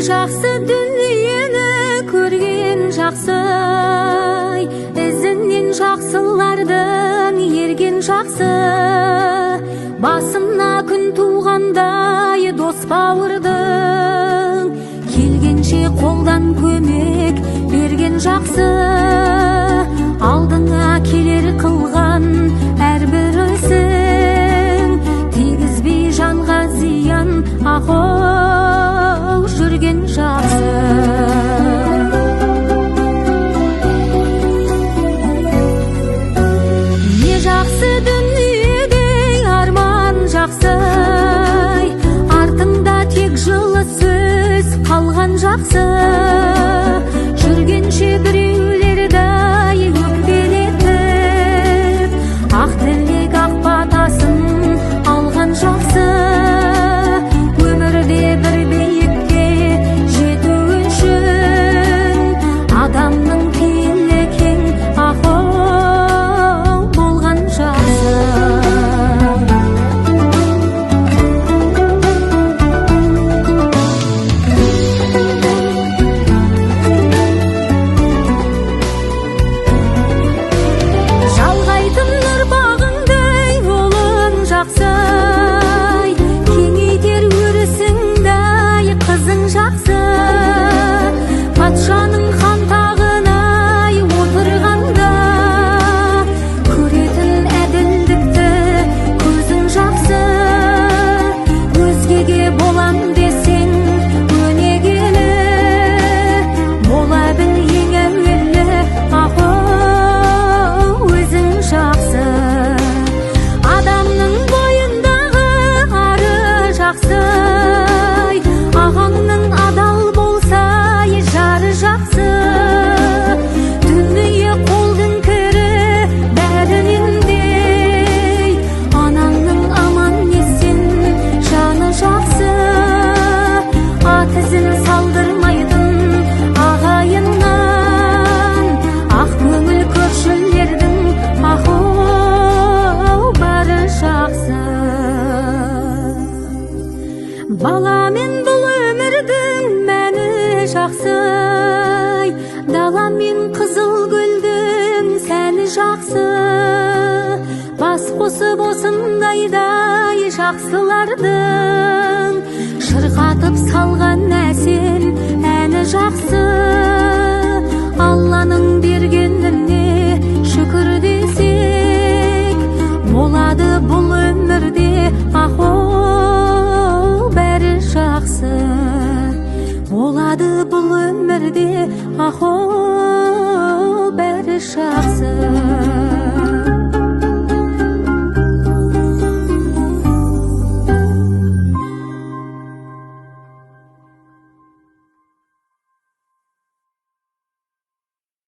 Жақсы дүниені көрген жақсы, ізінен жақсылардың ерген жақсы. Басына күн туғандай дос бауырдың, келгенше қолдан көмек берген жақсы. Алдыңа келер қылған әрбір ісің, тигізбей жанға зиян ақыл жүрген жақсы. Не жақсы дүниеде арман жақсы, артыңда тек жылы сөз қалған жақсы. Жүргенше біреулерді өкпелетіп, ақ тілек ақ батасын алған жақсы. Өмірде бір биікке жету үшін адамның пейілі кең ақыл болған жақсы. Жалғайтын ұрпағыңдай ұлың жақсы, кеңейтер өрісіңдай қызың жақсы. Патшаның хан тағына отырғанда көретін әділдікті көзің жақсы. Өзгеге болам десең өнегелі, бола біл ең әуелі ақыл өзің жақсы. Адамның бойындағы ары жақсы, ағаңның адал болса жары жақсы. Дүние қолдың кірі бәрінендей, анаңның аман есен жаны жақсы. Ат ізін салдырмайтын ағайыннан, ақ көңіл көршілердің ақыл бары жақсы. Баламен бұл өмірдің мәні жақсы, даламен қызыл гүлдің сәні жақсы. Бас қосып осындайдай жақсылардың шырқатып салған әсем әні жақсы. Алланың бергеніне шүкір десек, болады бұл өмірде ақыл бәрі жақсы. Болады бұл өмірде ақыл бәрі жақсы.